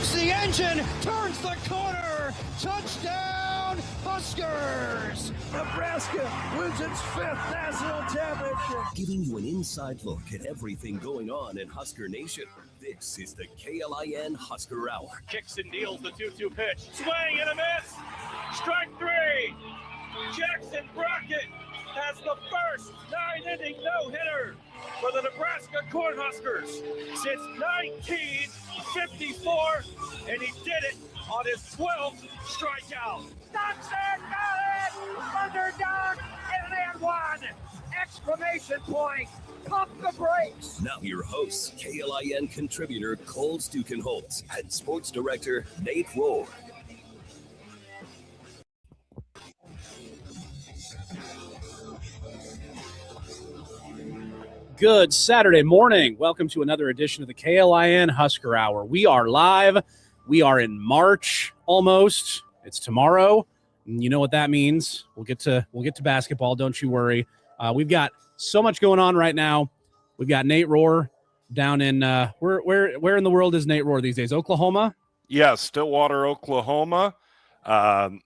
revs the engine, turns the corner, touchdown Huskers! Nebraska wins its 5th national championship. Giving you an inside look at everything going on in Husker Nation. This is the KLIN Husker Hour. Kicks and deals the 2-2 pitch. Swing and a miss. Strike 3. Jackson Brockett has the first 9-inning no-hitter for the Nebraska Cornhuskers since 1954, and he did it on his 12th strikeout. Dodson got it! Underdog and one! Exclamation point! Pump the brakes! Now your hosts, KLIN contributor Cole Stukenholtz and sports director Nate Rohr. Good Saturday morning. Welcome to another edition of the KLIN Husker Hour. We are live. We are in March almost. It's tomorrow. And you know what that means. We'll get to basketball. Don't you worry. We've got so much going on right now. We've got Nate Rohr down in where in the world is Nate Rohr these days? Oklahoma? Yeah, Stillwater, Oklahoma.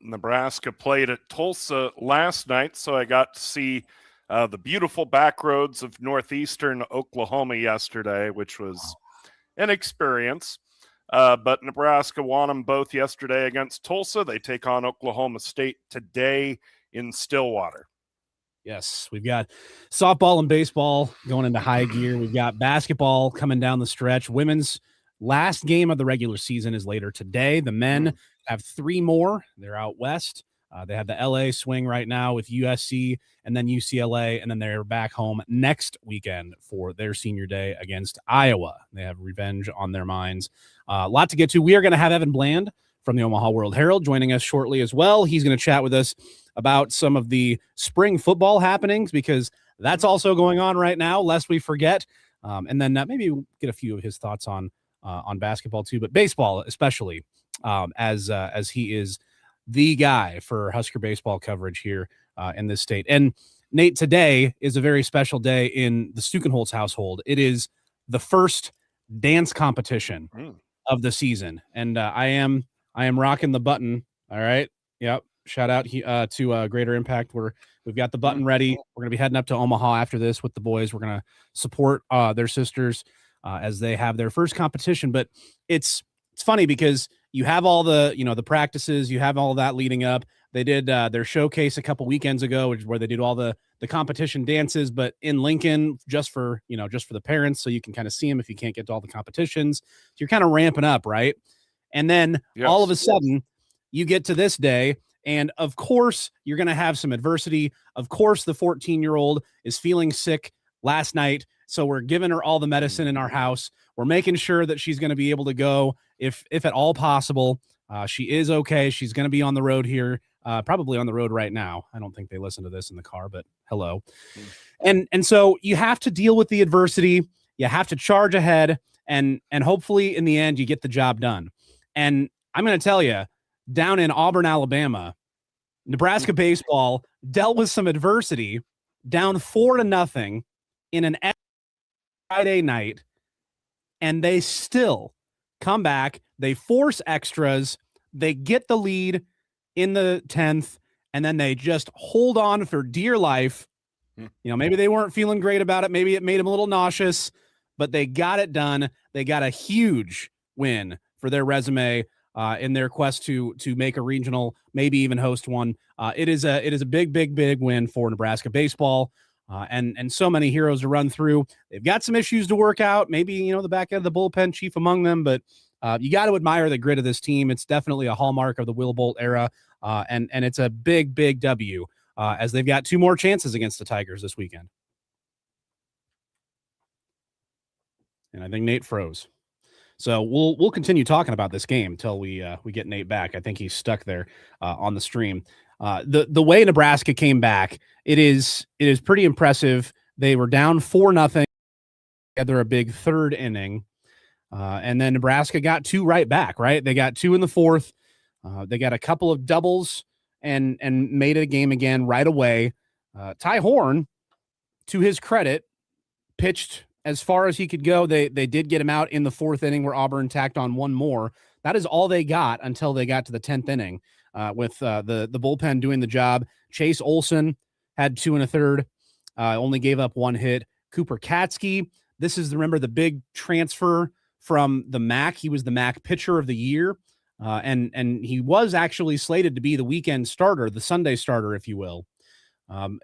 Nebraska played at Tulsa last night, so I got to see the beautiful back roads of northeastern Oklahoma yesterday, which was an experience. But Nebraska won them both yesterday against Tulsa. They take on Oklahoma State today in Stillwater. Yes, we've got softball and baseball going into high gear. We've got basketball coming down the stretch. Women's last game of the regular season is later today. The men have 3 more. They're out west. They have the LA swing right now with USC and then UCLA, and then they're back home next weekend for their senior day against Iowa. They have revenge on their minds. A lot to get to. We are going to have Evan Bland from the Omaha World-Herald joining us shortly as well. He's going to chat with us about some of the spring football happenings because that's also going on right now, lest we forget. And then maybe we'll get a few of his thoughts on basketball too, but baseball especially, as he is the guy for Husker baseball coverage here in this state. And Nate, today is a very special day in the Stukenholtz household. It is the first dance competition of the season, and I am rocking the button. All right, yep. Shout out to Greater Impact. We've got the button ready. We're gonna be heading up to Omaha after this with the boys. We're gonna support their sisters as they have their first competition. But it's funny because you have all the, the practices, you have all that leading up. They did their showcase a couple weekends ago, which is where they did all the competition dances, but in Lincoln, just for the parents, so you can kind of see them if you can't get to all the competitions. So you're kind of ramping up, right? And then all of a sudden you get to this day, and of course you're going to have some adversity. Of course, the 14-year-old is feeling sick last night, so we're giving her all the medicine in our house. We're making sure that she's going to be able to go if at all possible. She is okay. She's going to be on the road here, probably on the road right now. I don't think they listen to this in the car, but hello. And so you have to deal with the adversity. You have to charge ahead, and hopefully in the end you get the job done. And I'm going to tell you, down in Auburn, Alabama, Nebraska baseball dealt with some adversity, down 4-0 in an Friday night, and they still come back. They force extras. They get the lead in the 10th, and then they just hold on for dear life. Maybe they weren't feeling great about it. Maybe it made them a little nauseous, but they got it done. They got a huge win for their resume in their quest to make a regional, maybe even host one. It is a big win for Nebraska baseball. And so many heroes to run through. They've got some issues to work out. Maybe, the back end of the bullpen chief among them, but you got to admire the grit of this team. It's definitely a hallmark of the Will Bolt era. And it's a big W as they've got 2 more chances against the Tigers this weekend. And I think Nate froze. So we'll continue talking about this game until we get Nate back. I think he's stuck there on the stream. The way Nebraska came back, it is pretty impressive. They were down 4-0, together a big 3rd inning, and then Nebraska got 2 right back. Right, they got 2 in the 4th. They got a couple of doubles and made it a game again right away. Ty Horn, to his credit, pitched as far as he could go. They did get him out in the 4th inning where Auburn tacked on one more. That is all they got until they got to the 10th inning with the bullpen doing the job. Chase Olson had 2 1/3, only gave up 1 hit. Cooper Katsky, this is, remember, the big transfer from the MAC. He was the MAC pitcher of the year, and he was actually slated to be the weekend starter, the Sunday starter, if you will,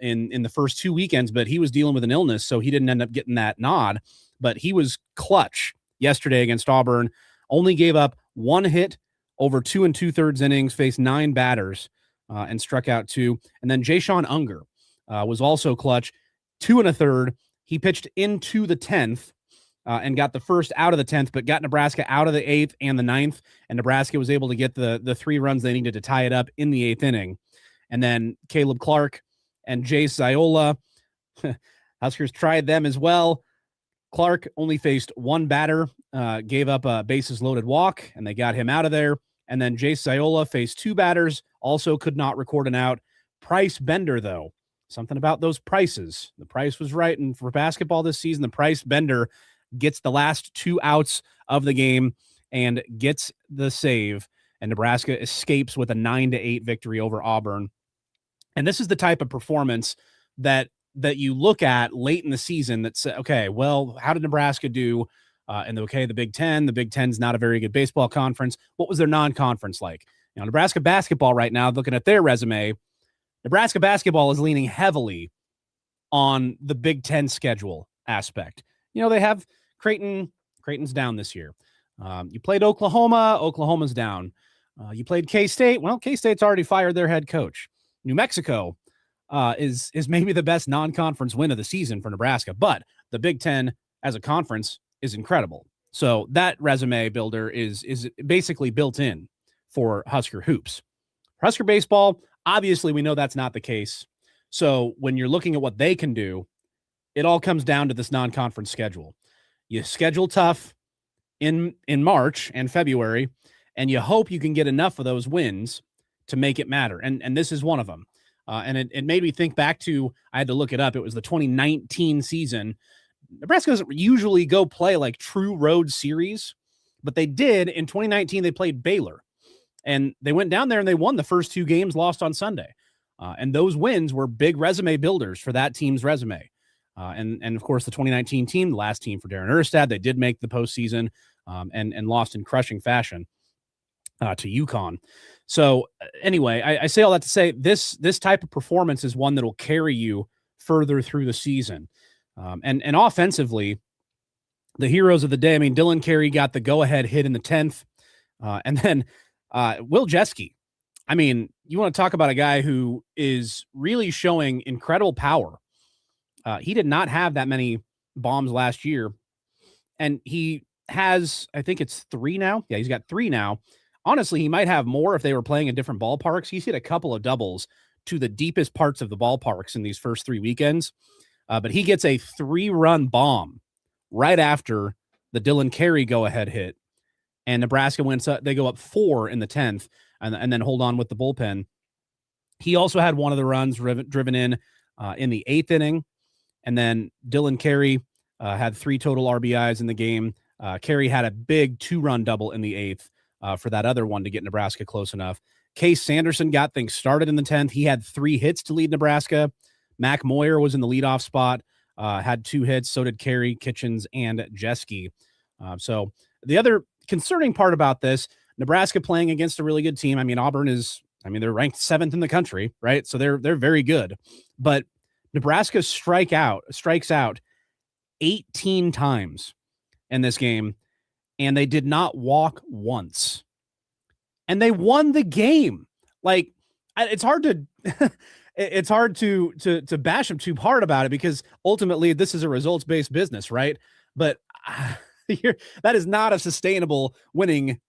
in the first 2 weekends, but he was dealing with an illness, so he didn't end up getting that nod. But he was clutch yesterday against Auburn, only gave up 1 hit over 2 2/3 innings, faced 9 batters, and struck out 2. And then Jayshon Unger was also clutch, 2 1/3. He pitched into the 10th and got the first out of the 10th, but got Nebraska out of the 8th and the 9th, and Nebraska was able to get the 3 runs they needed to tie it up in the 8th inning. And then Caleb Clark and Jace Ziola, Huskers tried them as well. Clark only faced 1 batter, gave up a bases loaded walk, and they got him out of there. And then Jace Ziola faced 2 batters, also could not record an out. Price Bender, though, something about those prices. The price was right, and for basketball this season, the Price Bender gets the last 2 outs of the game and gets the save, and Nebraska escapes with a 9-8 victory over Auburn. And this is the type of performance that you look at late in the season that say, okay, well, how did Nebraska do? And okay, the Big Ten. The Big Ten's not a very good baseball conference. What was their non-conference like? You know, Nebraska basketball right now, looking at their resume, Nebraska basketball is leaning heavily on the Big Ten schedule aspect. You know, they have Creighton. Creighton's down this year. You played Oklahoma. Oklahoma's down. You played K-State. Well, K-State's already fired their head coach. New Mexico is maybe the best non-conference win of the season for Nebraska, but the Big Ten as a conference is incredible. So that resume builder is basically built in for Husker hoops. Husker baseball, obviously we know that's not the case. So when you're looking at what they can do, it all comes down to this non-conference schedule. You schedule tough in March and February, and you hope you can get enough of those wins to make it matter. And this is one of them. And it made me think back to, I had to look it up. It was the 2019 season. Nebraska doesn't usually go play like true road series, but they did. In 2019, they played Baylor, and they went down there and they won the first 2 games, lost on Sunday. And those wins were big resume builders for that team's resume. And of course, the 2019 team, the last team for Darren Erstad, they did make the postseason and lost in crushing fashion to UConn. So anyway, I say all that to say this type of performance is one that will carry you further through the season. And offensively, the heroes of the day, I mean, Dylan Carey got the go-ahead hit in the 10th. And then Will Jeske. I mean, you want to talk about a guy who is really showing incredible power. He did not have that many bombs last year, and he has, I think it's 3 now. Yeah, he's got 3 now. Honestly, he might have more if they were playing in different ballparks. He's hit a couple of doubles to the deepest parts of the ballparks in these first 3 weekends. But he gets a 3-run bomb right after the Dylan Carey go-ahead hit, and Nebraska wins. They go up 4 in the 10th, and then hold on with the bullpen. He also had one of the runs driven in the 8th inning, and then Dylan Carey had 3 total RBIs in the game. Carey had a big 2-run double in the 8th for that other one to get Nebraska close enough. Case Sanderson got things started in the 10th. He had 3 hits to lead Nebraska. Mac Moyer was in the leadoff spot, had 2 hits. So did Carey, Kitchens, and Jeske. So the other concerning part about this, Nebraska playing against a really good team. I mean, Auburn they're ranked 7th in the country, right? So they're very good. But Nebraska strikes out 18 times in this game, and they did not walk once. And they won the game. Like, it's hard to it's hard to bash them too hard about it, because ultimately this is a results-based business, right? But that is not a sustainable winning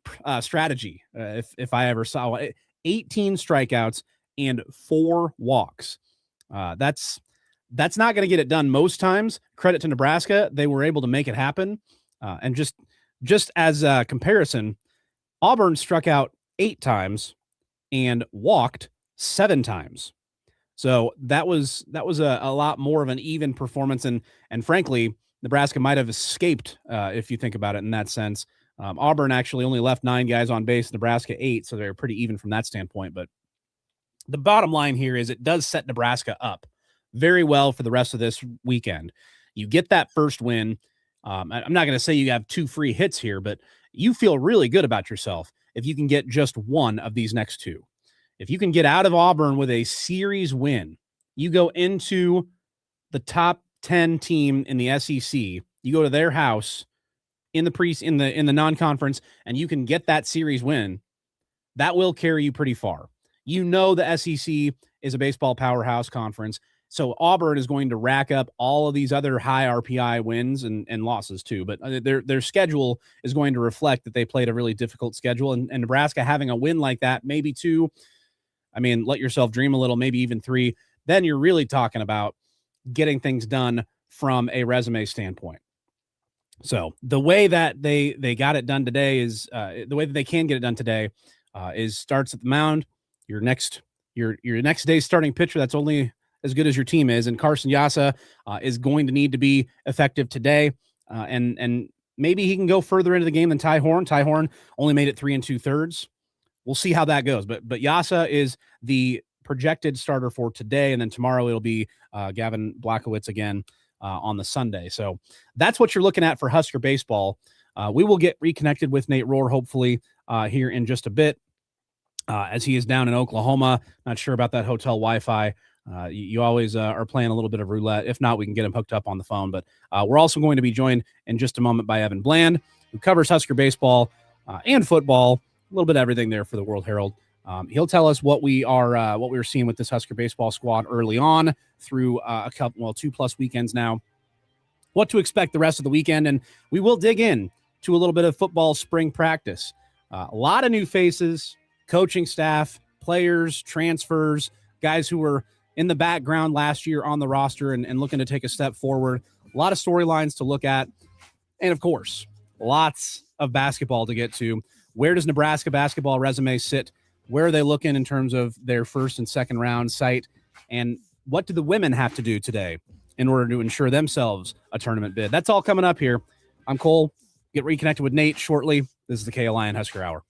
strategy. If I ever saw it. 18 strikeouts and 4 walks. That's not going to get it done most times. Credit to Nebraska. They were able to make it happen. And just as a comparison, Auburn struck out 8 times and walked 7 times. So that was a lot more of an even performance. And frankly, Nebraska might have escaped, if you think about it in that sense. Auburn actually only left 9 guys on base, Nebraska 8, so they're pretty even from that standpoint. But the bottom line here is it does set Nebraska up very well for the rest of this weekend. You get that first win. I'm not going to say you have 2 free hits here, but you feel really good about yourself if you can get just one of these next 2. If you can get out of Auburn with a series win, you go into the top 10 team in the SEC. You go to their house in the non-conference, and you can get that series win. That will carry you pretty far. You know the SEC is a baseball powerhouse conference, so Auburn is going to rack up all of these other high RPI wins and losses too. But their schedule is going to reflect that they played a really difficult schedule, and Nebraska having a win like that, maybe 2. I mean, let yourself dream a little, maybe even 3. Then you're really talking about getting things done from a resume standpoint. So the way that they got it done today is the way that they can get it done today is starts at the mound. Your next day's starting pitcher that's only as good as your team is, and Carson Yasa is going to need to be effective today, and maybe he can go further into the game than Ty Horn. Ty Horn only made it 3 2/3. We'll see how that goes, but Yasa is the projected starter for today, and then tomorrow it'll be Gavin Blackowitz again on the Sunday. So that's what you're looking at for Husker baseball. We will get reconnected with Nate Rohr hopefully here in just a bit as he is down in Oklahoma. Not sure about that hotel Wi-Fi. You always are playing a little bit of roulette. If not, we can get him hooked up on the phone. But we're also going to be joined in just a moment by Evan Bland, who covers Husker baseball and football, a little bit of everything there for the World-Herald. He'll tell us what we were seeing with this Husker baseball squad early on through 2+ weekends now, what to expect the rest of the weekend. And we will dig in to a little bit of football spring practice. A lot of new faces, coaching staff, players, transfers, guys who were in the background last year on the roster and looking to take a step forward. A lot of storylines to look at. And of course, lots of basketball to get to. Where does Nebraska basketball resume sit? Where are they looking in terms of their first and second round site? And what do the women have to do today in order to ensure themselves a tournament bid? That's all coming up here. I'm Cole. Get reconnected with Nate shortly. This is the KLIN Husker Hour.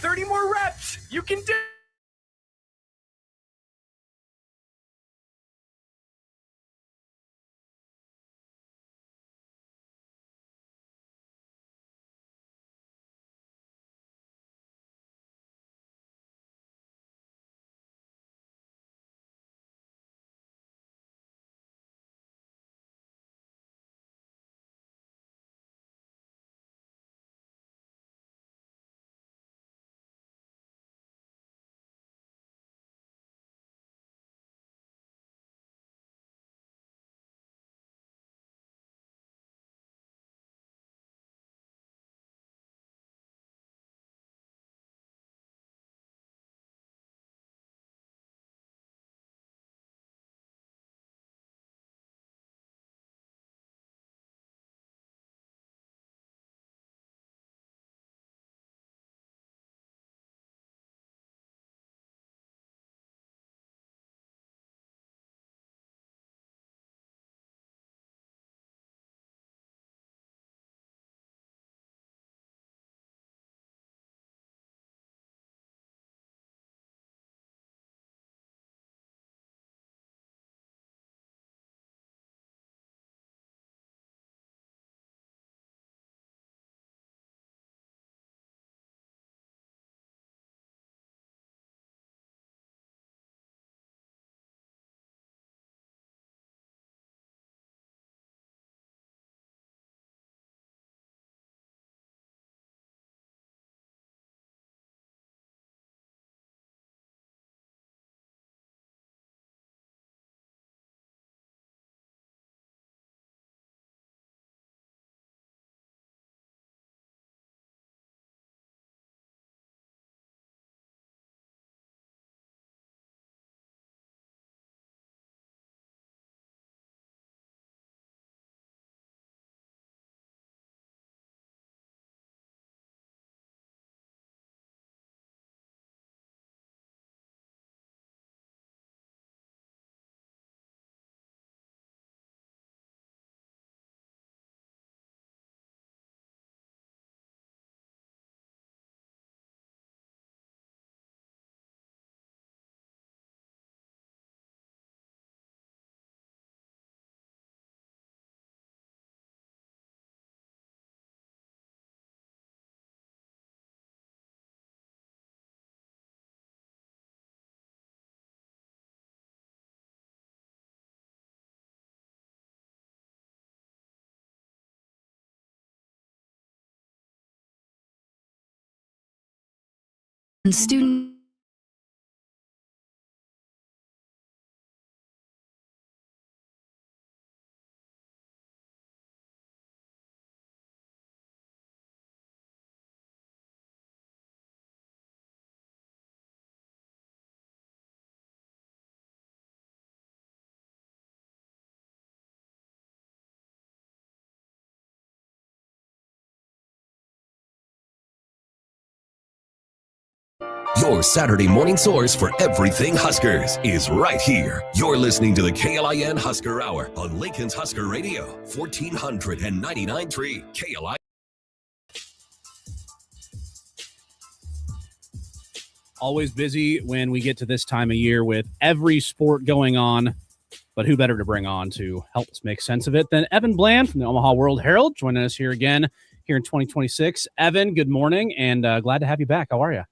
30 more reps. You can do student Your Saturday morning source for everything Huskers is right here. You're listening to the KLIN Husker Hour on Lincoln's Husker Radio, 1499.3 KLIN. Always busy when we get to this time of year with every sport going on, but who better to bring on to help us make sense of it than Evan Bland from the Omaha World-Herald, joining us here again here in 2026. Evan, good morning, and glad to have you back. How are you?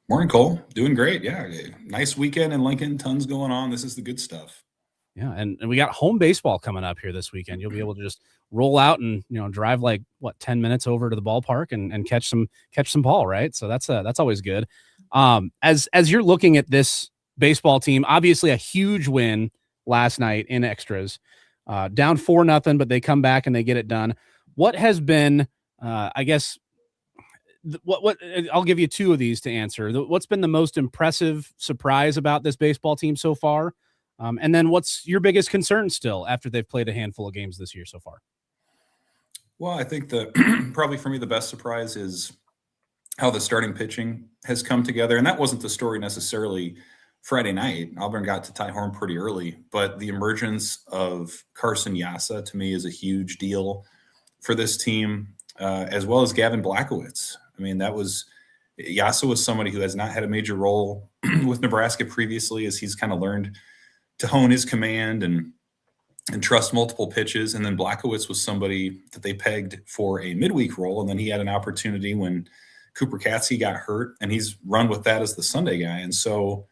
Morning, Cole. Doing great. Yeah. Nice weekend in Lincoln. Tons going on. This is the good stuff. Yeah. And we got home baseball coming up here this weekend. You'll be able to just roll out and, drive 10 minutes over to the ballpark and catch some ball. Right. So that's always good. As you're looking at this baseball team, obviously a huge win last night in extras, down 4-0, but they come back and they get it done. What has been, what I'll give you two of these to answer. What's been the most impressive surprise about this baseball team so far? And then what's your biggest concern still after they've played a handful of games this year so far? Well, I think probably for me, the best surprise is how the starting pitching has come together. And that wasn't the story necessarily Friday night. Auburn got to Ty Horn pretty early, but the emergence of Carson Yassa to me is a huge deal for this team, as well as Gavin Blackowitz. I mean, Yassa was somebody who has not had a major role with Nebraska previously, as he's kind of learned to hone his command and trust multiple pitches. And then Blackowitz was somebody that they pegged for a midweek role. And then he had an opportunity when Cooper Katsky got hurt, and he's run with that as the Sunday guy. And so,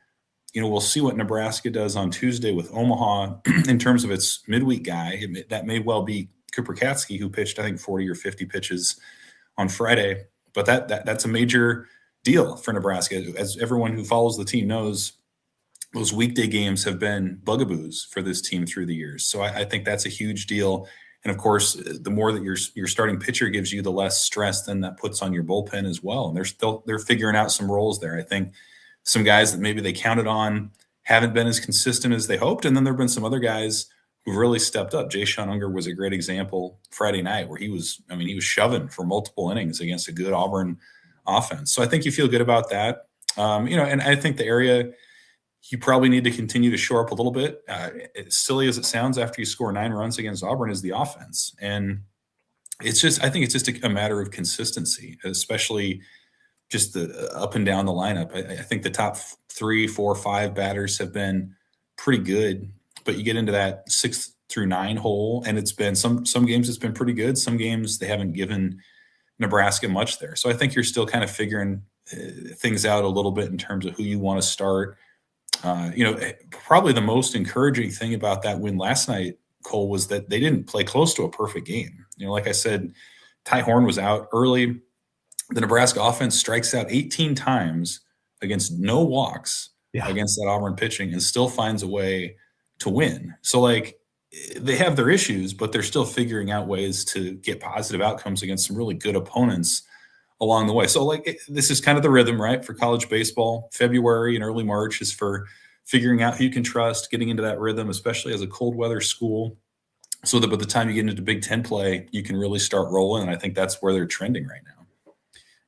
we'll see what Nebraska does on Tuesday with Omaha in terms of its midweek guy. That may well be Cooper Katsky, who pitched, I think, 40 or 50 pitches on Friday. But that's a major deal for Nebraska. As everyone who follows the team knows, those weekday games have been bugaboos for this team through the years. So I think that's a huge deal. And of course, the more that your starting pitcher gives you, the less stress then that puts on your bullpen as well. And they're figuring out some roles there. I think some guys that maybe they counted on haven't been as consistent as they hoped. And then there have been some other guys who've really stepped up. Jay Sean Unger was a great example Friday night, where he was shoving for multiple innings against a good Auburn offense. So I think you feel good about that. And I think the area you probably need to continue to shore up a little bit, as silly as it sounds after you score 9 runs against Auburn, is the offense. And I think it's just a matter of consistency, especially just the up and down the lineup. I think the top 3, 4, 5 batters have been pretty good, but you get into that 6 through 9 hole, and it's been some games it's been pretty good. Some games they haven't given Nebraska much there. So I think you're still kind of figuring things out a little bit in terms of who you want to start. Probably the most encouraging thing about that win last night, Cole, was that they didn't play close to a perfect game. Like I said, Ty Horn was out early. The Nebraska offense strikes out 18 times against no walks against that Auburn pitching and still finds a way to win. So they have their issues, but they're still figuring out ways to get positive outcomes against some really good opponents along the way. So this is kind of the rhythm, right? For college baseball, February and early March is for figuring out who you can trust, getting into that rhythm, especially as a cold weather school, so that by the time you get into Big Ten play, you can really start rolling. And I think that's where they're trending right now.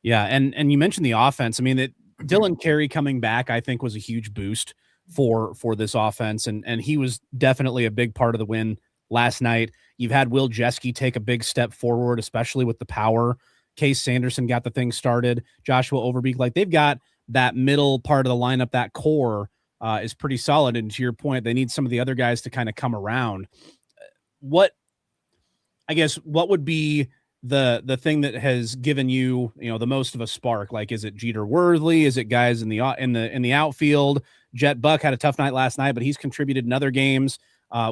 Yeah. And you mentioned the offense. I mean, that Dylan Carey coming back, I think, was a huge boost for this offense. And he was definitely a big part of the win last night. You've had Will Jeske take a big step forward, especially with the power. Case Sanderson got the thing started. Joshua Overbeek, they've got that middle part of the lineup, that core is pretty solid. And to your point, they need some of the other guys to kind of come around. What would be the thing that has given you, the most of a spark? Is it Jeter Worthley? Is it guys in the outfield? Jet Buck had a tough night last night, but he's contributed in other games.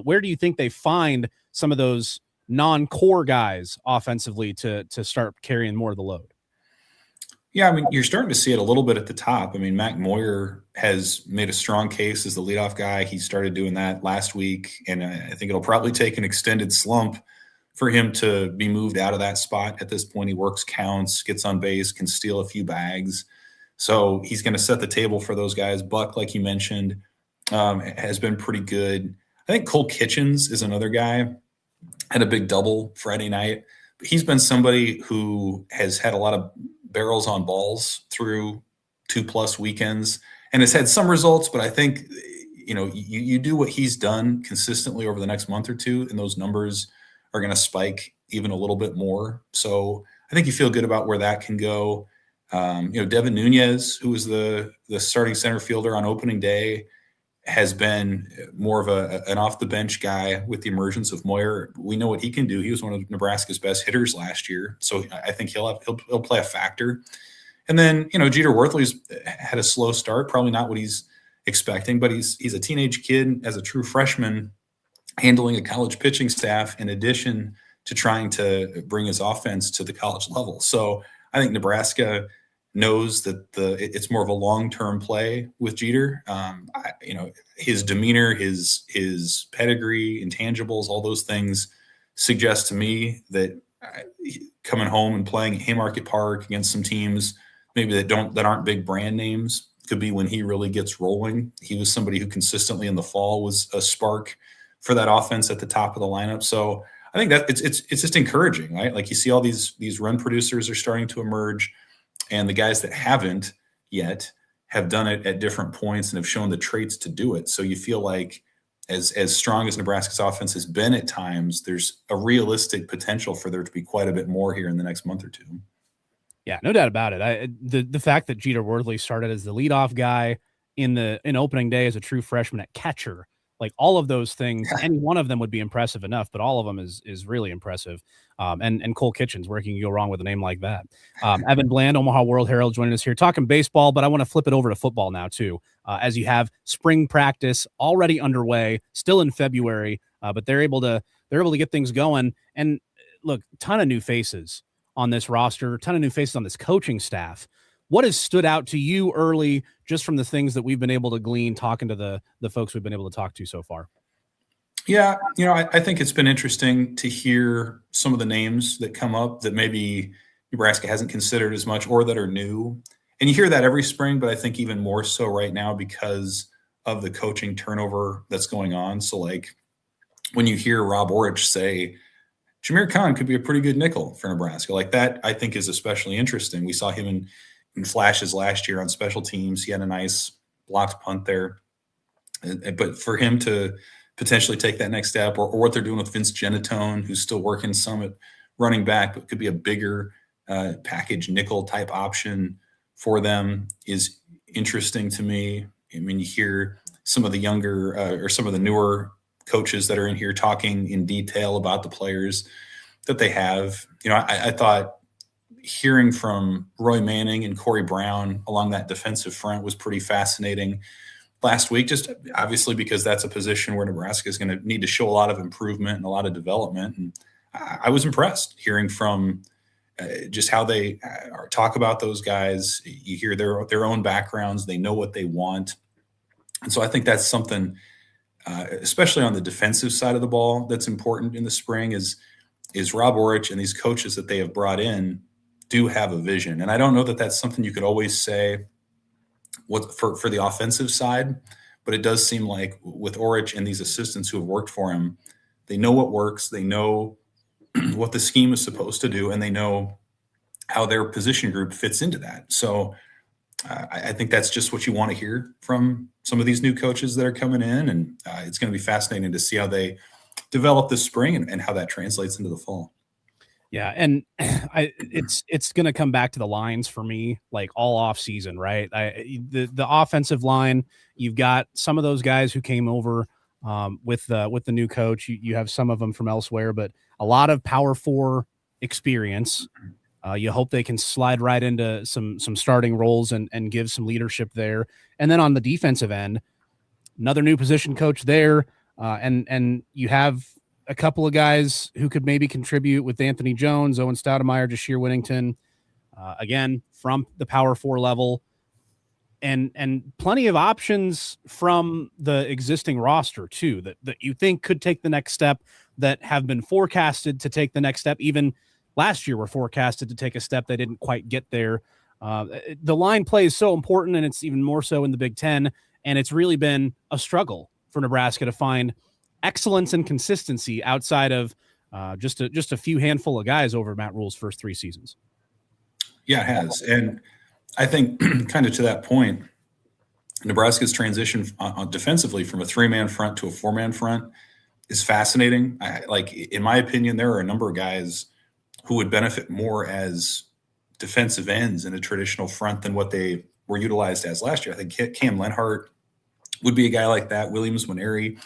Where do you think they find some of those non-core guys offensively to start carrying more of the load? Yeah, I mean, you're starting to see it a little bit at the top. I mean, Mac Moyer has made a strong case as the leadoff guy. He started doing that last week, and I think it'll probably take an extended slump for him to be moved out of that spot at this point. He works counts, gets on base, can steal a few bags. So he's going to set the table for those guys. Buck, like you mentioned, has been pretty good. I think Cole Kitchens is another guy. Had a big double Friday night. He's been somebody who has had a lot of barrels on balls through 2+ weekends and has had some results, but I think, you do what he's done consistently over the next month or two, and those numbers are going to spike even a little bit more. So I think you feel good about where that can go. Devin Nunez, who was the starting center fielder on opening day, has been more of an off the bench guy with the emergence of Moyer. We know what he can do. He was one of Nebraska's best hitters last year. So I think he'll play a factor. And then, Jeter Worthley's had a slow start, probably not what he's expecting, but he's a teenage kid as a true freshman handling a college pitching staff in addition to trying to bring his offense to the college level. So I think Nebraska knows that it's more of a long-term play with Jeter. His demeanor, his pedigree, intangibles, all those things suggest to me that coming home and playing at Haymarket Park against some teams maybe that aren't big brand names could be when he really gets rolling. He was somebody who consistently in the fall was a spark for that offense at the top of the lineup. So I think that it's just encouraging, right? Like you see all these run producers are starting to emerge. And the guys that haven't yet have done it at different points and have shown the traits to do it. So you feel like as strong as Nebraska's offense has been at times, there's a realistic potential for there to be quite a bit more here in the next month or two. Yeah, no doubt about it. The fact that Jeter Worthley started as the leadoff guy in opening day as a true freshman at catcher, like all of those things, any one of them would be impressive enough, but all of them is really impressive. And Cole Kitchens, where can you go wrong with a name like that? Evan Bland, Omaha World-Herald, joining us here talking baseball, but I want to flip it over to football now too, as you have spring practice already underway, still in February, but they're able to get things going. And look, ton of new faces on this roster, ton of new faces on this coaching staff. What has stood out to you early, just from the things that we've been able to glean talking to the folks we've been able to talk to so far? Yeah, I think it's been interesting to hear some of the names that come up that maybe Nebraska hasn't considered as much or that are new. And you hear that every spring, but I think even more so right now because of the coaching turnover that's going on. So like when you hear Rob Orich say, Jameer Khan could be a pretty good nickel for Nebraska, like that I think is especially interesting. We saw him in flashes last year on special teams. He had a nice blocked punt there. But for him to potentially take that next step, or what they're doing with Vince Genatone, who's still working some at running back, but could be a bigger package nickel type option for them, is interesting to me. I mean, you hear some of the younger or some of the newer coaches that are in here talking in detail about the players that they have. I thought hearing from Roy Manning and Corey Brown along that defensive front was pretty fascinating last week, just obviously because that's a position where Nebraska is going to need to show a lot of improvement and a lot of development. And I was impressed hearing from just how they talk about those guys. You hear their own backgrounds. They know what they want. And so I think that's something, especially on the defensive side of the ball, that's important in the spring is Rob Orich and these coaches that they have brought in do have a vision. And I don't know that that's something you could always say for the offensive side, but it does seem like with Orich and these assistants who have worked for him, they know what works, they know what the scheme is supposed to do, and they know how their position group fits into that. So I think that's just what you want to hear from some of these new coaches that are coming in, and it's going to be fascinating to see how they develop this spring and how that translates into the fall. Yeah, and it's going to come back to the lines for me, like all off season, right? The offensive line, you've got some of those guys who came over with the new coach. You have some of them from elsewhere, but a lot of Power 4 experience. You hope they can slide right into some starting roles and give some leadership there. And then on the defensive end, another new position coach there, and you have a couple of guys who could maybe contribute with Anthony Jones, Owen Stoudemire, Jashir Whittington. again, from the Power 4 level, and plenty of options from the existing roster too, that you think could take the next step, that have been forecasted to take the next step. Even last year were forecasted to take a step. They didn't quite get there. The line play is so important, and it's even more so in the Big Ten. And it's really been a struggle for Nebraska to find excellence and consistency outside of just a few handful of guys over Matt Rule's first 3 seasons. Yeah, it has. And I think kind of to that point, Nebraska's transition defensively from a 3-man front to a 4-man front is fascinating. In my opinion, there are a number of guys who would benefit more as defensive ends in a traditional front than what they were utilized as last year. I think Cam Lenhart would be a guy like that. Williams Winery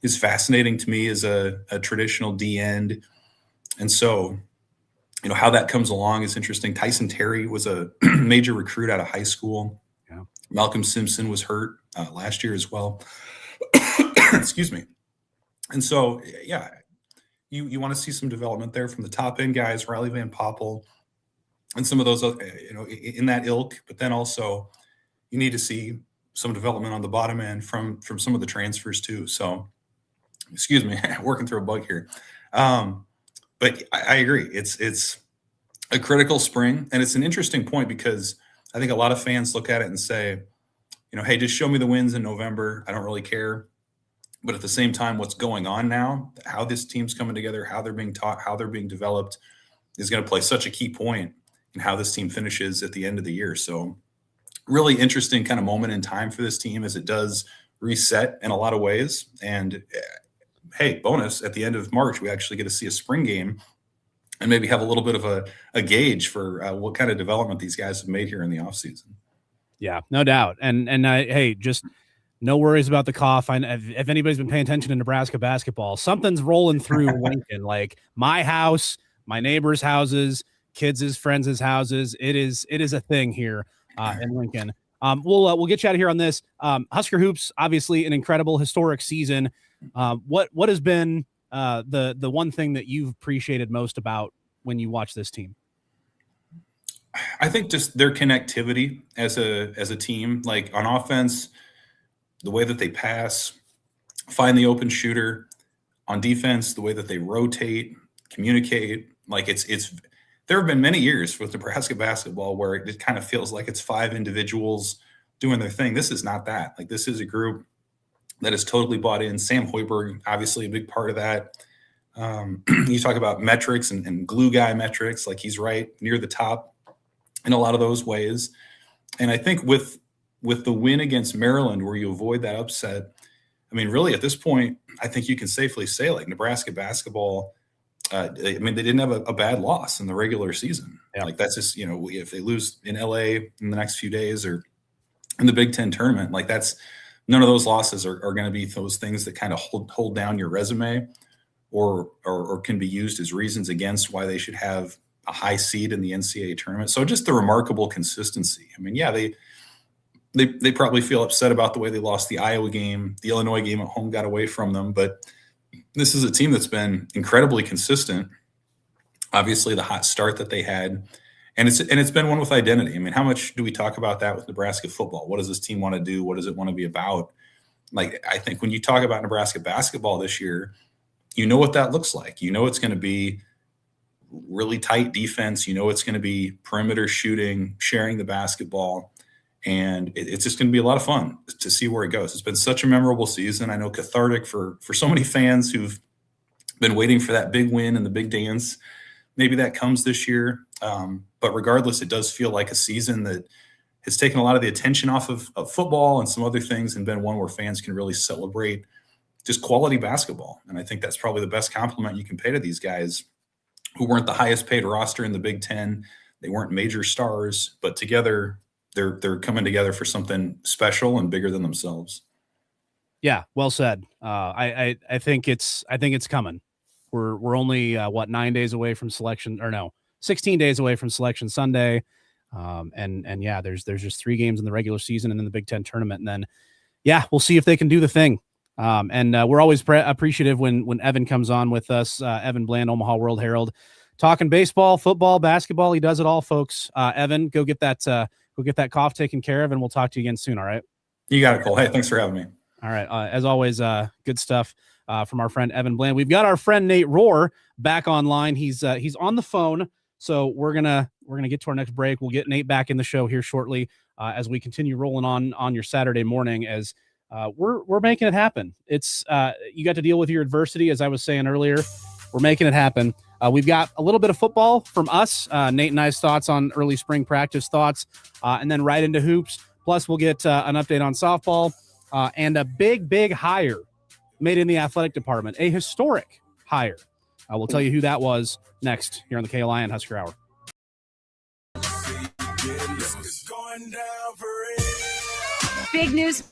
is fascinating to me as a traditional D end. And so, how that comes along is interesting. Tyson Terry was a major recruit out of high school. Yeah. Malcolm Simpson was hurt last year as well. Excuse me. And so, yeah, you want to see some development there from the top end guys, Riley Van Poppel, and some of those, in that ilk. But then also, you need to see some development on the bottom end from some of the transfers too. So, excuse me, working through a bug here. But I agree. It's a critical spring, and it's an interesting point because I think a lot of fans look at it and say, hey, just show me the wins in November. I don't really care. But at the same time, what's going on now, how this team's coming together, how they're being taught, how they're being developed is going to play such a key point in how this team finishes at the end of the year. So really interesting kind of moment in time for this team as it does reset in a lot of ways. And hey, bonus, at the end of March, we actually get to see a spring game and maybe have a little bit of a gauge for what kind of development these guys have made here in the offseason. Yeah, no doubt. And hey, just no worries about the cough. If anybody's been paying attention to Nebraska basketball, something's rolling through Lincoln, like my house, my neighbors' houses, kids' friends' houses. It is a thing here in Lincoln. We'll get you out of here on this. Husker hoops, obviously an incredible historic season. What has been the one thing that you've appreciated most about when you watch this team? I think just their connectivity as a team, like on offense, the way that they pass, find the open shooter. On defense, the way that they rotate, communicate, like it's there have been many years with Nebraska basketball where it kind of feels like it's 5 individuals doing their thing. This is not that. Like, this is a group that is totally bought in. Sam Hoiberg, obviously a big part of that. You talk about metrics and glue guy metrics, like he's right near the top in a lot of those ways. And I think with the win against Maryland, where you avoid that upset, I mean, really at this point, I think you can safely say, like, Nebraska basketball, they didn't have a bad loss in the regular season. Yeah. Like, that's just, if they lose in LA in the next few days or in the Big Ten tournament, like, that's none of those losses are going to be those things that kind of hold down your resume or can be used as reasons against why they should have a high seed in the NCAA tournament. So just the remarkable consistency. I mean, yeah, they probably feel upset about the way they lost the Iowa game. The Illinois game at home got away from them, but this is a team that's been incredibly consistent. Obviously, the hot start that they had, and it's been one with identity. I mean, how much do we talk about that with Nebraska football? What does this team want to do? What does it want to be about? Like, I think when you talk about Nebraska basketball this year, you know what that looks like. You know it's going to be really tight defense. You know it's going to be perimeter shooting, sharing the basketball. And it's just going to be a lot of fun to see where it goes. It's been such a memorable season. I know cathartic for so many fans who've been waiting for that big win and the big dance. Maybe that comes this year. But regardless, it does feel like a season that has taken a lot of the attention off of football and some other things and been one where fans can really celebrate just quality basketball. And I think that's probably the best compliment you can pay to these guys who weren't the highest paid roster in the Big Ten. They weren't major stars, but together they're coming together for something special and bigger than themselves. Yeah, well said. I think it's coming. We're only 9 days away from selection, or no, 16 days away from Selection Sunday. And yeah, there's just 3 games in the regular season and then the Big Ten tournament. And then, yeah, we'll see if they can do the thing. And we're always appreciative when Evan comes on with us, Evan Bland, Omaha World-Herald, talking baseball, football, basketball. He does it all, folks. Evan, go get that cough taken care of, and we'll talk to you again soon. All right. You got it, Cole. Hey, thanks for having me. All right. As always, good stuff from our friend Evan Bland. We've got our friend Nate Rohr back online. He's on the phone, so we're gonna get to our next break. We'll get Nate back in the show here shortly as we continue rolling on your Saturday morning. As we're making it happen. It's you got to deal with your adversity, as I was saying earlier. We're making it happen. We've got a little bit of football from us. Nate and I's thoughts on early spring practice thoughts, and then right into hoops. Plus, we'll get an update on softball. And a big hire made in the athletic department, a historic hire. We'll tell you who that was next here on the KLIN Husker Hour. Big news.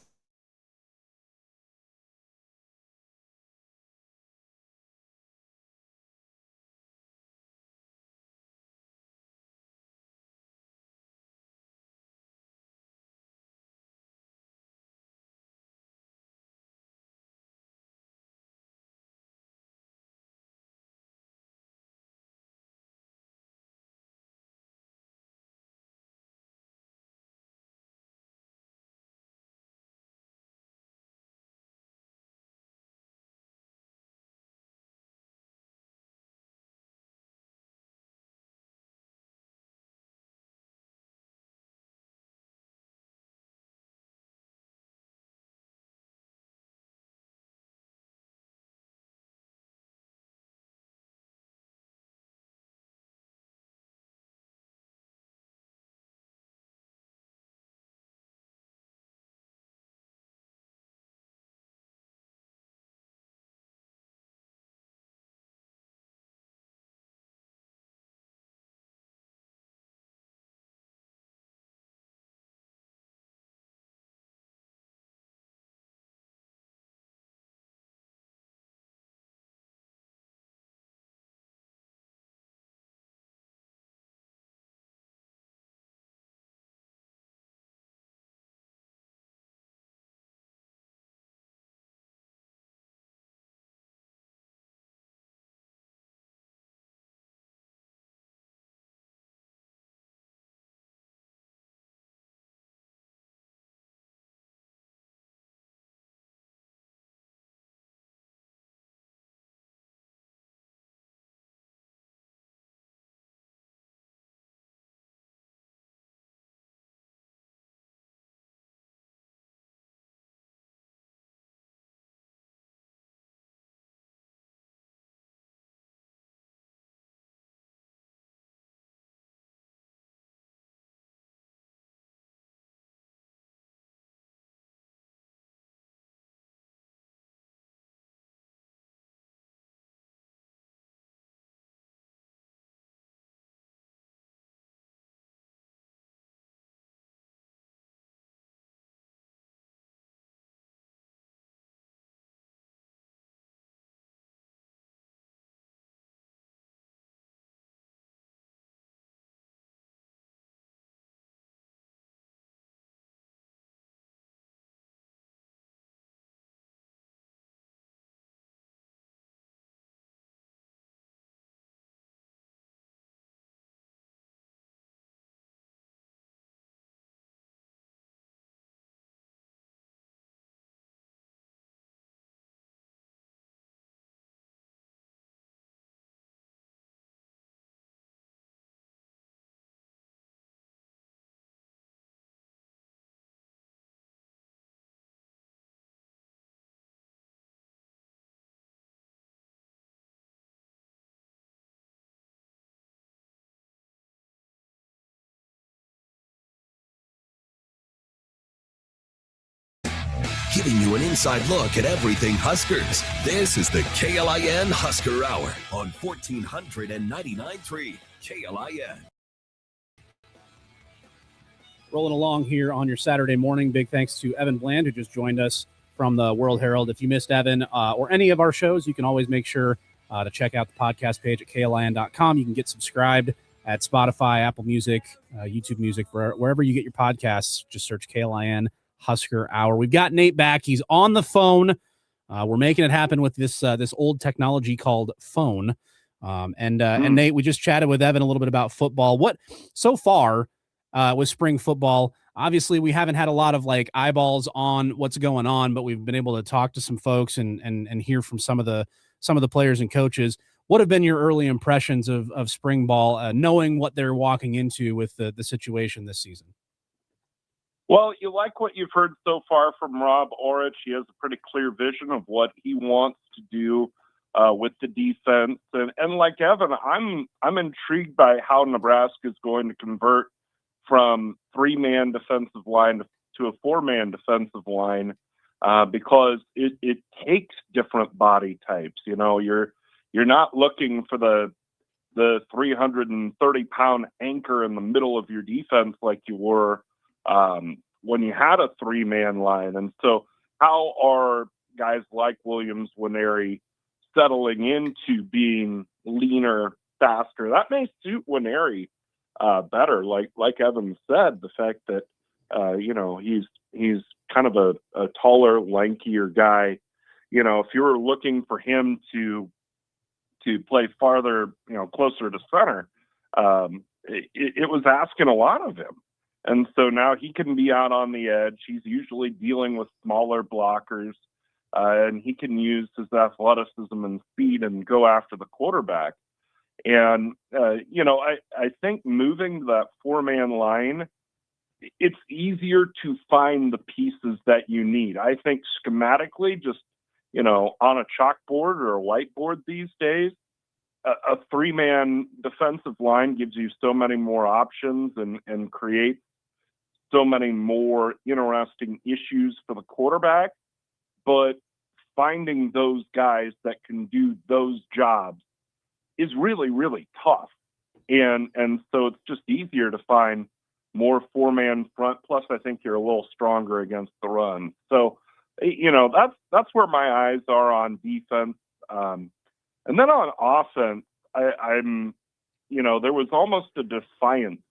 Giving you an inside look at everything Huskers. This is the KLIN Husker Hour on 1499.3 KLIN. Rolling along here on your Saturday morning. Big thanks to Evan Bland, who just joined us from the World-Herald. If you missed Evan or any of our shows, you can always make sure to check out the podcast page at KLIN.com. You can get subscribed at Spotify, Apple Music, YouTube Music, wherever you get your podcasts. Just search KLIN Husker Hour. We've got Nate back. He's on the phone. We're making it happen with this old technology called phone. And Nate, we just chatted with Evan a little bit about football. What so far with spring football? Obviously, we haven't had a lot of like eyeballs on what's going on, but we've been able to talk to some folks and hear from some of the players and coaches. What have been your early impressions of spring ball, knowing what they're walking into with the situation this season? Well, you like what you've heard so far from Rob Orich. He has a pretty clear vision of what he wants to do with the defense. And like Evan, I'm intrigued by how Nebraska is going to convert from 3-man defensive line to a 4-man defensive line because it takes different body types. You know, you're not looking for the 330-pound anchor in the middle of your defense like you were when you had a 3-man line. And so how are guys like Williams Winery settling into being leaner, faster? That may suit Winery better. Like Evan said, the fact that, he's kind of a taller, lankier guy. You know, if you were looking for him to play farther, closer to center, it was asking a lot of him. And so now he can be out on the edge. He's usually dealing with smaller blockers, and he can use his athleticism and speed and go after the quarterback. And, I think moving to that 4-man line, it's easier to find the pieces that you need. I think schematically, just, on a chalkboard or a whiteboard these days, a 3-man defensive line gives you so many more options and creates so many more interesting issues for the quarterback. But finding those guys that can do those jobs is really, really tough. And so it's just easier to find more 4-man front. Plus, I think you're a little stronger against the run. So, that's where my eyes are on defense. And then on offense, I'm there was almost a defiance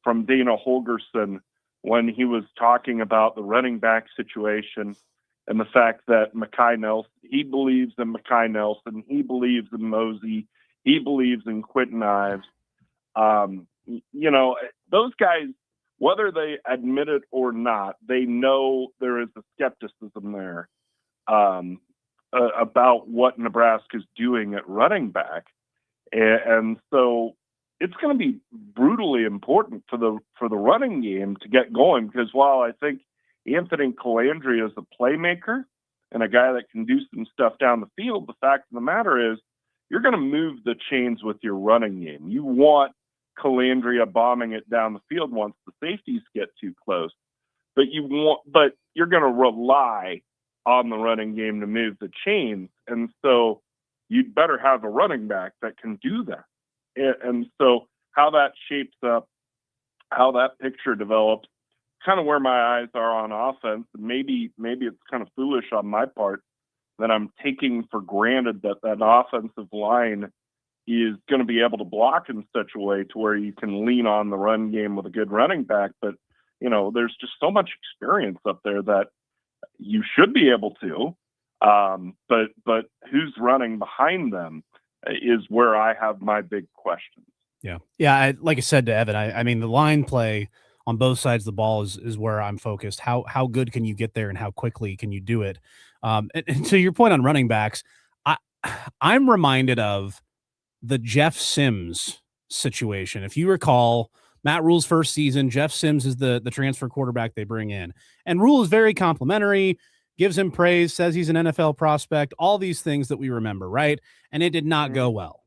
from Dana Holgorsen when he was talking about the running back situation and the fact that Mekhi Nelson, he believes in Mekhi Nelson, he believes in Mosey, he believes in Quentin Ives. Those guys, whether they admit it or not, they know there is a skepticism there about what Nebraska is doing at running back. And so it's going to be brutally important for the running game to get going, because while I think Anthony Calandria is a playmaker and a guy that can do some stuff down the field, the fact of the matter is you're going to move the chains with your running game. You want Calandria bombing it down the field once the safeties get too close, but you're going to rely on the running game to move the chains. And so you'd better have a running back that can do that. And so how that shapes up, how that picture develops, kind of where my eyes are on offense. Maybe it's kind of foolish on my part that I'm taking for granted that offensive line is going to be able to block in such a way to where you can lean on the run game with a good running back. But, there's just so much experience up there that you should be able to. But who's running behind them is where I have my big questions. Yeah. Yeah. Like I said to Evan, I mean, the line play on both sides of the ball is where I'm focused. How good can you get there and how quickly can you do it? And to your point on running backs, I'm reminded of the Jeff Sims situation. If you recall, Matt Rule's first season, Jeff Sims is the transfer quarterback they bring in. And Rule is very complimentary, gives him praise, says he's an NFL prospect, all these things that we remember, right? And it did not go well.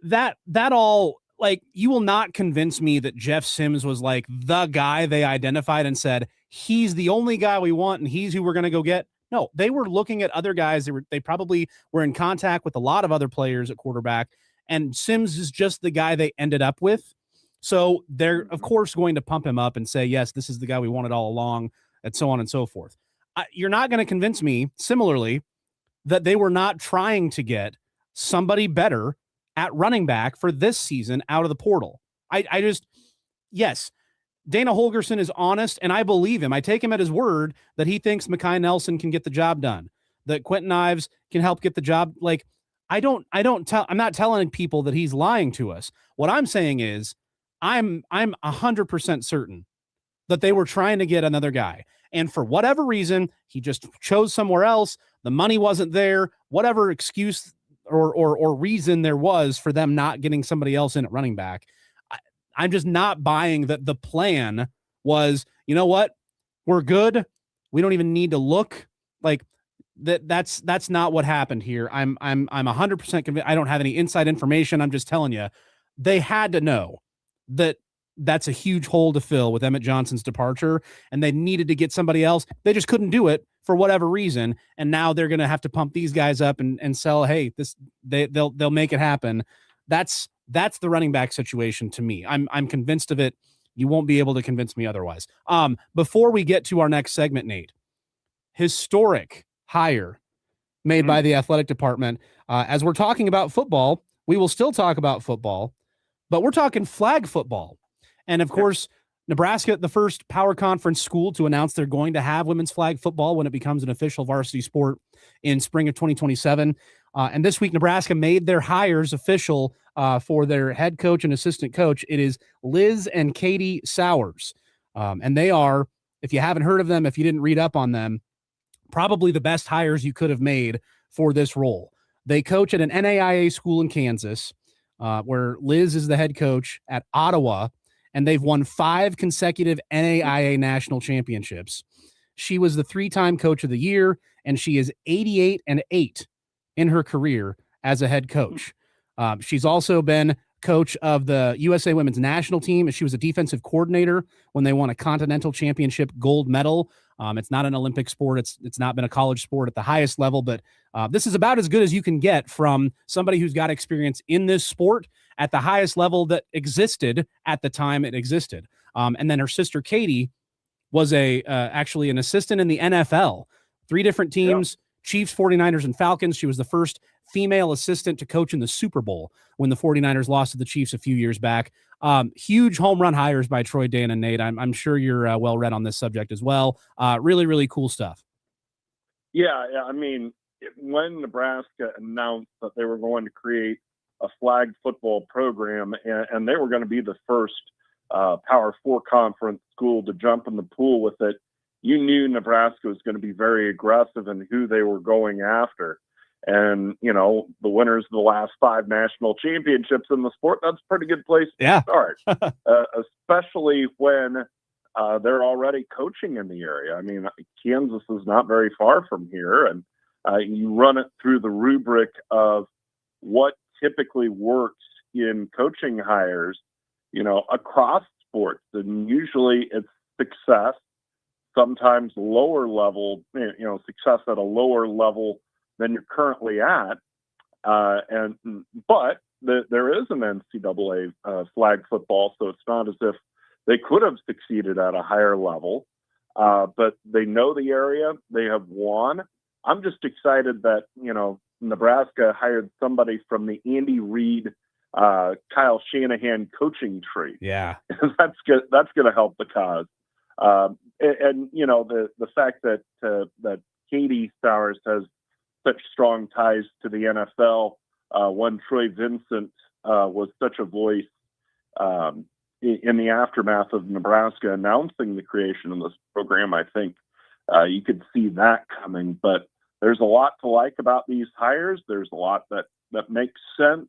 That all, like, you will not convince me that Jeff Sims was like the guy they identified and said, he's the only guy we want and he's who we're going to go get. No, they were looking at other guys. They probably were in contact with a lot of other players at quarterback, and Sims is just the guy they ended up with. So they're, of course, going to pump him up and say, yes, this is the guy we wanted all along, and so on and so forth. You're not going to convince me, similarly, that they were not trying to get somebody better at running back for this season out of the portal. Yes, Dana Holgorsen is honest, and I believe him. I take him at his word that he thinks Mekhi Nelson can get the job done, that Quentin Ives can help get the job. Like, I'm not telling people that he's lying to us. What I'm saying is I'm 100% certain that they were trying to get another guy. And for whatever reason, he just chose somewhere else. The money wasn't there, whatever excuse or reason there was for them not getting somebody else in at running back. I'm just not buying that the plan was, you know what? We're good. We don't even need to look like that's not what happened here. I'm 100% convinced. I don't have any inside information. I'm just telling you, they had to know that that's a huge hole to fill with Emmett Johnson's departure, and they needed to get somebody else. They just couldn't do it for whatever reason, and now they're going to have to pump these guys up and sell. Hey, they'll make it happen. That's the running back situation to me. I'm convinced of it. You won't be able to convince me otherwise. Before we get to our next segment, Nate, historic hire made by the athletic department. As we're talking about football, we will still talk about football, but we're talking flag football. And of course, Nebraska, the first power conference school to announce they're going to have women's flag football when it becomes an official varsity sport in spring of 2027. And this week, Nebraska made their hires official for their head coach and assistant coach. It is Liz and Katie Sowers. And they are, if you haven't heard of them, if you didn't read up on them, probably the best hires you could have made for this role. They coach at an NAIA school in Kansas, where Liz is the head coach at Ottawa, and they've won 5 consecutive NAIA national championships. She was the 3-time coach of the year, and she is 88-8 in her career as a head coach. She's also been coach of the USA women's national team. She was a defensive coordinator when they won a continental championship gold medal. It's not an Olympic sport. It's not been a college sport at the highest level, but this is about as good as you can get from somebody who's got experience in this sport at the highest level that existed at the time it existed. And then her sister Katie was actually an assistant in the NFL, 3 different teams, Chiefs, 49ers, and Falcons. She was the first female assistant to coach in the Super Bowl when the 49ers lost to the Chiefs a few years back. Huge home run hires by Troy, Dan, and Nate. I'm sure you're well read on this subject as well. Really, really cool stuff. Yeah. I mean, when Nebraska announced that they were going to create a flag football program and they were going to be the first Power 4 conference school to jump in the pool with it, you knew Nebraska was going to be very aggressive in who they were going after. And, you know, the winners of the last 5 national championships in the sport, that's a pretty good place to start, especially when they're already coaching in the area. I mean, Kansas is not very far from here, and you run it through the rubric of what typically works in coaching hires, you know, across sports. And usually it's success, sometimes lower level, you know, success at a lower level than you're currently at. But there is an NCAA flag football, so it's not as if they could have succeeded at a higher level. But they know the area. They have won. I'm just excited that, you know, Nebraska hired somebody from the Andy Reid, Kyle Shanahan coaching tree. Yeah. That's good. That's going to help the cause. And you know, the fact that Katie Sowers has such strong ties to the NFL, when Troy Vincent was such a voice in the aftermath of Nebraska announcing the creation of this program, I think you could see that coming. But there's a lot to like about these hires. There's a lot that makes sense.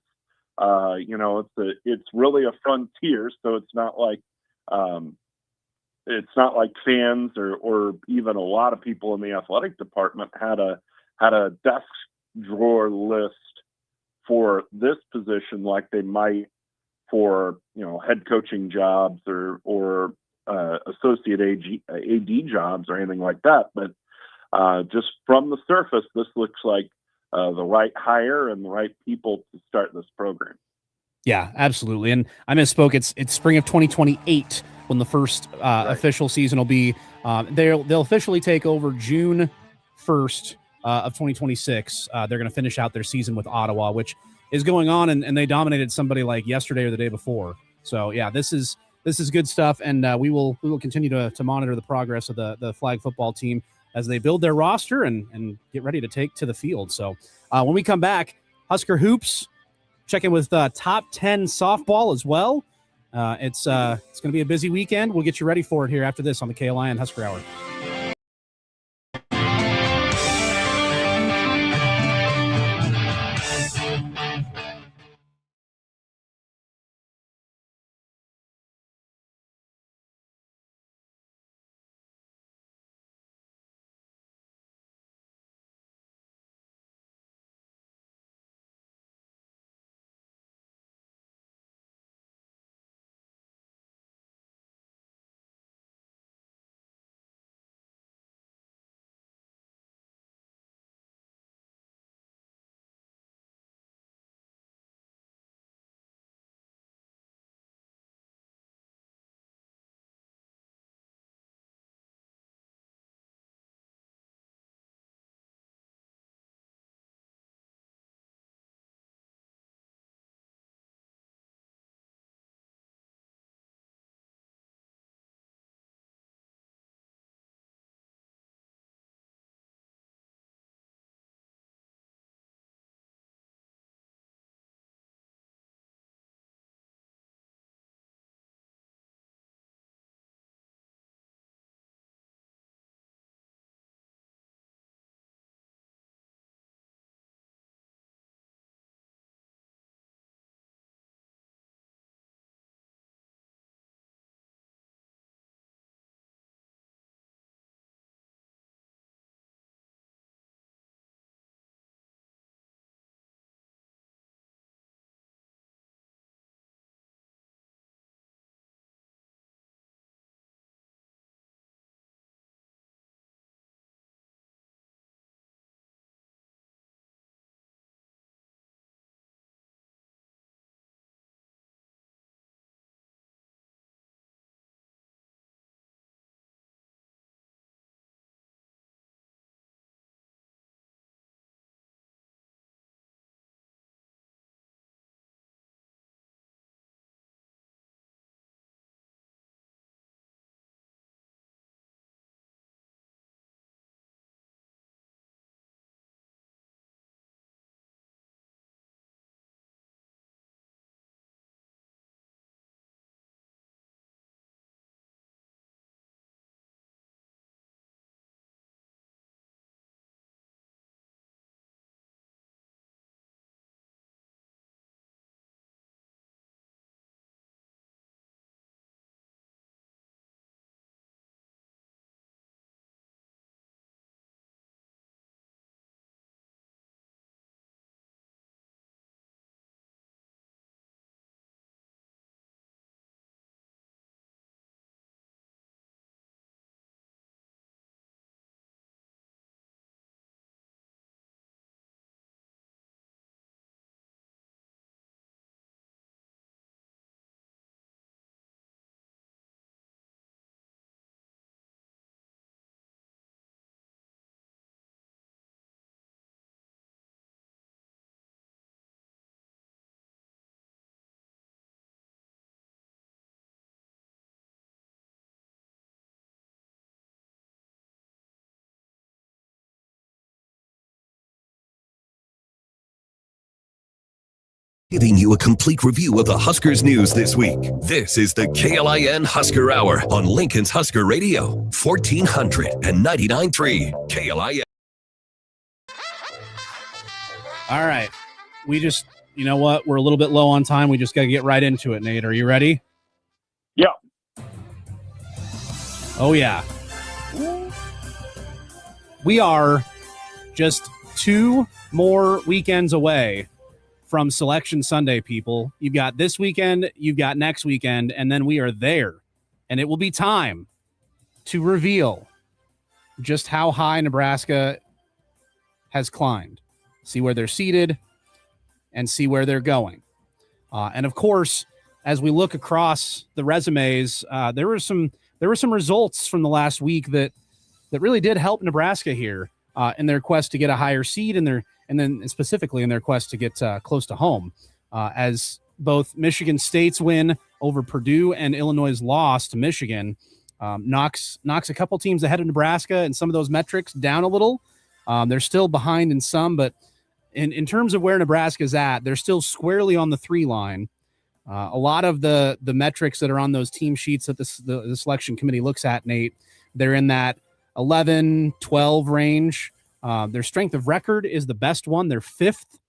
You know, it's really a frontier, so it's not like fans or even a lot of people in the athletic department had a desk drawer list for this position like they might for, you know, head coaching jobs or associate AD jobs or anything like that. But just from the surface, this looks like the right hire and the right people to start this program. Yeah, absolutely. And I misspoke. It's spring of 2028 when the first official season will be. They'll officially take over June 1st of 2026. They're going to finish out their season with Ottawa, which is going on, and they dominated somebody like yesterday or the day before. So yeah, this is good stuff, and we will continue to monitor the progress of the flag football team as they build their roster and get ready to take to the field. So when we come back, Husker Hoops. Check in with top 10 softball as well. It's going to be a busy weekend. We'll get you ready for it here after this on the KLIN Husker Hour. Giving you a complete review of the Huskers news this week. This is the KLIN Husker Hour on Lincoln's Husker Radio, 1499.3 KLIN. All right. We just, you know what? We're a little bit low on time. We just got to get right into it, Nate. Are you ready? Yeah. Oh, yeah. We are just 2 more weekends away from Selection Sunday, people. You've got this weekend, you've got next weekend, and then we are there. And it will be time to reveal just how high Nebraska has climbed. See where they're seated and see where they're going. And of course, as we look across the resumes, there were some results from the last week that really did help Nebraska here in their quest to get a higher seed and then specifically in their quest to get close to home, as both Michigan State's win over Purdue and Illinois' loss to Michigan knocks a couple teams ahead of Nebraska and some of those metrics down a little. They're still behind in some, but in terms of where Nebraska's at, they're still squarely on the 3 line. A lot of the metrics that are on those team sheets that the selection committee looks at, Nate, they're in that 11, 12 range. Their strength of record is the best one. They're 5th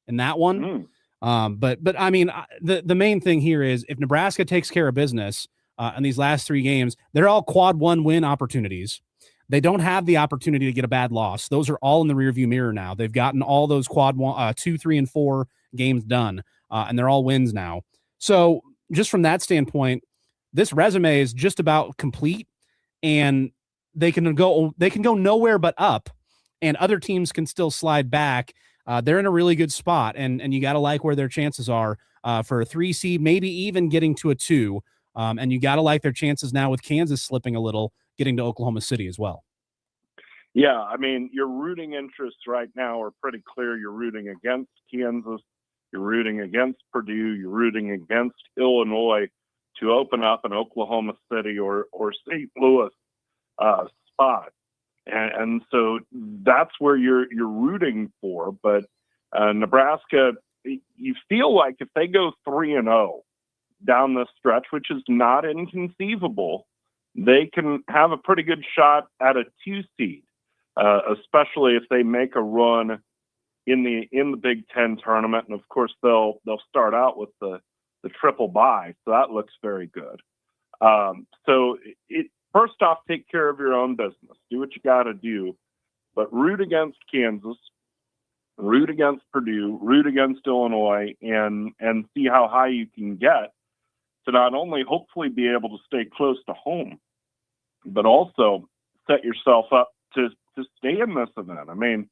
in that one. But I mean, the main thing here is if Nebraska takes care of business in these last 3 games, they're all quad 1 win opportunities. They don't have the opportunity to get a bad loss. Those are all in the rearview mirror now. They've gotten all those quad 1, 2, 3, and 4 games done, and they're all wins now. So just from that standpoint, this resume is just about complete, and they can go nowhere but up, and other teams can still slide back. They're in a really good spot, and you got to like where their chances are for a 3 seed, maybe even getting to a 2. And you got to like their chances now with Kansas slipping a little, getting to Oklahoma City as well. Yeah, I mean, your rooting interests right now are pretty clear. You're rooting against Kansas. You're rooting against Purdue. You're rooting against Illinois to open up an Oklahoma City or St. Louis spot. And so that's where you're rooting for. But Nebraska, you feel like if they go 3-0 down the stretch, which is not inconceivable, they can have a pretty good shot at a 2 seed, especially if they make a run in the Big Ten tournament. And of course, they'll start out with the triple bye, so that looks very good. So first off, take care of your own business. Do what you got to do, but root against Kansas, root against Purdue, root against Illinois, and see how high you can get to not only hopefully be able to stay close to home, but also set yourself up to stay in this event. I mean,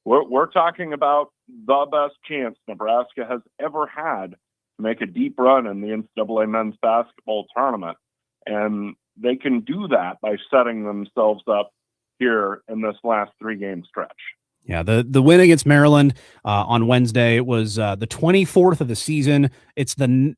we're talking about the best chance Nebraska has ever had to make a deep run in the NCAA men's basketball tournament. And they can do that by setting themselves up here in this last 3-game stretch. Yeah, the win against Maryland on Wednesday was the 24th of the season. It's the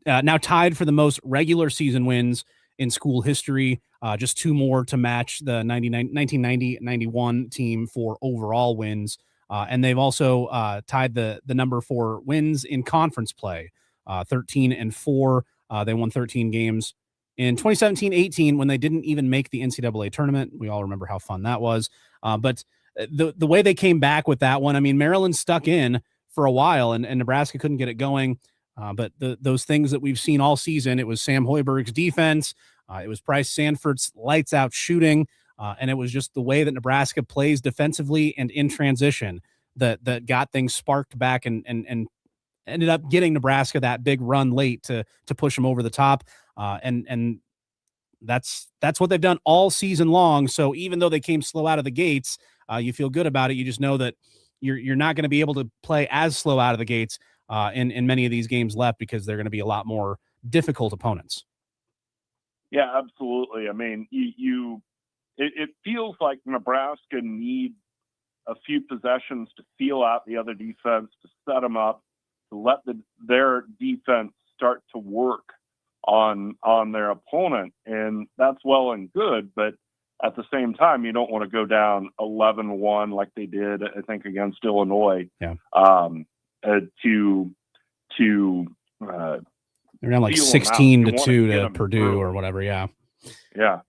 now tied for the most regular season wins in school history. Just 2 more to match the 1990-91 team for overall wins. And they've also tied the number for wins in conference play, 13-4. They won 13 games in 2017-18 when they didn't even make the NCAA tournament. We all remember how fun that was. But the way they came back with that one, I mean, Maryland stuck in for a while and Nebraska couldn't get it going. But those things that we've seen all season, it was Sam Hoiberg's defense. It was Bryce Sanford's lights out shooting. And it was just the way that Nebraska plays defensively and in transition that got things sparked back and ended up getting Nebraska that big run late to push them over the top. And that's what they've done all season long. So even though they came slow out of the gates, you feel good about it. You just know that you're not going to be able to play as slow out of the gates in many of these games left because they're going to be a lot more difficult opponents. Yeah, absolutely. I mean, it feels like Nebraska needs a few possessions to feel out the other defense, to set them up, to let their defense start to work on their opponent. And that's well and good, but at the same time, you don't want to go down 11-1 like they did, I think, against Illinois. Yeah. They're down like 16-2 to Purdue or whatever. Yeah. Yeah.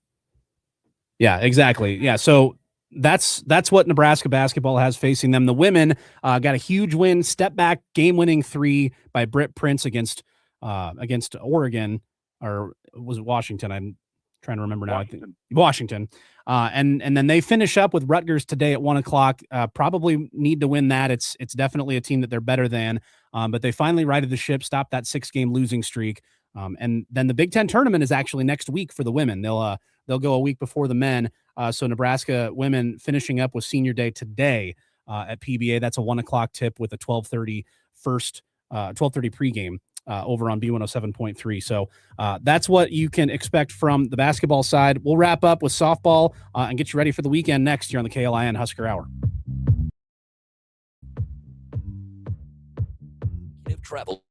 Yeah, exactly. Yeah. So that's what Nebraska basketball has facing them. The women got a huge win, step back, game-winning 3 by Britt Prince against Oregon, or was it Washington? I'm trying to remember now. Washington. And then they finish up with Rutgers today at 1:00. Probably need to win that. It's definitely a team that they're better than. But they finally righted the ship, stopped that 6-game losing streak. And then the Big Ten tournament is actually next week for the women. They'll go a week before the men. So Nebraska women finishing up with senior day today at PBA. That's a 1:00 tip with a 12:30 pregame over on B107.3. So that's what you can expect from the basketball side. We'll wrap up with softball and get you ready for the weekend next year on the KLIN Husker Hour. Travel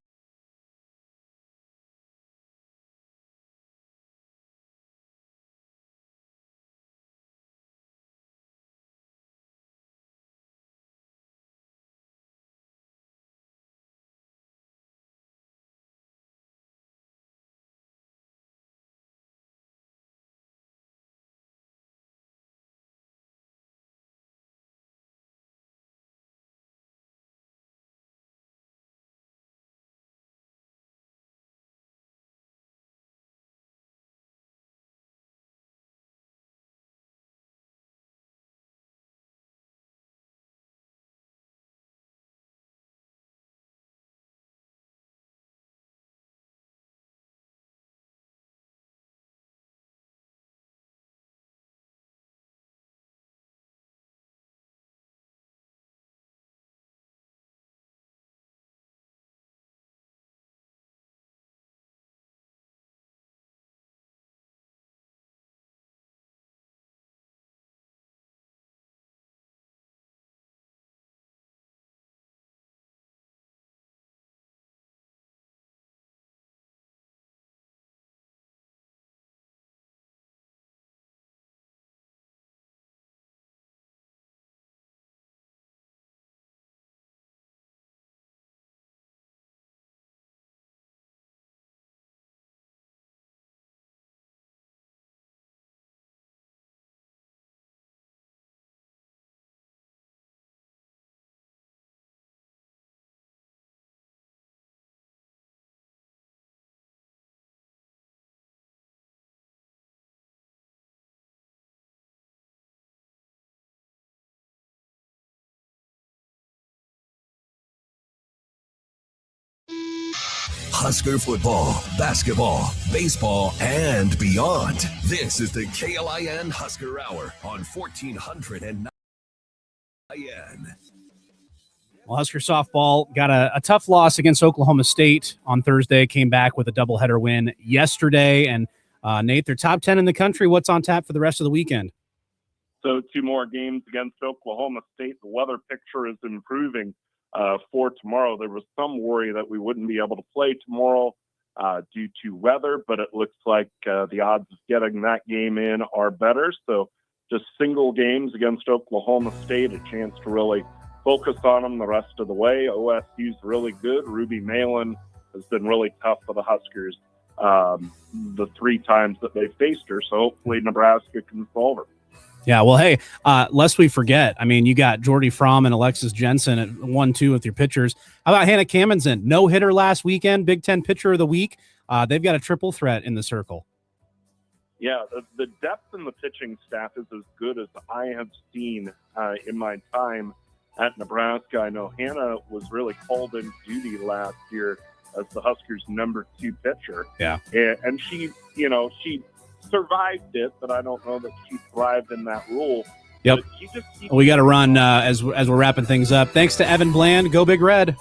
Husker football, basketball, baseball, and beyond. This is the KLIN Husker Hour on 1400 and KLIN. Well, Husker softball got a tough loss against Oklahoma State on Thursday, came back with a doubleheader win yesterday. And Nate, they're top 10 in the country. What's on tap for the rest of the weekend? So 2 more games against Oklahoma State. The weather picture is improving for tomorrow. There was some worry that we wouldn't be able to play tomorrow due to weather, but it looks like the odds of getting that game in are better. So just single games against Oklahoma State, a chance to really focus on them the rest of the way. OSU's really good. Ruby Malin has been really tough for the Huskers the 3 times that they faced her. So hopefully Nebraska can solve her. Yeah, well, hey, lest we forget, I mean, you got Jordy Fromm and Alexis Jensen at 1-2 with your pitchers. How about Hannah Kamenzen? No hitter last weekend, Big Ten pitcher of the week. They've got a triple threat in the circle. Yeah, the depth in the pitching staff is as good as I have seen in my time at Nebraska. I know Hannah was really called in duty last year as the Huskers' number 2 pitcher. Yeah. And she survived it, but I don't know that she thrived in that role. Yep. We got to run as we're wrapping things up. Thanks to Evan Bland. Go Big Red.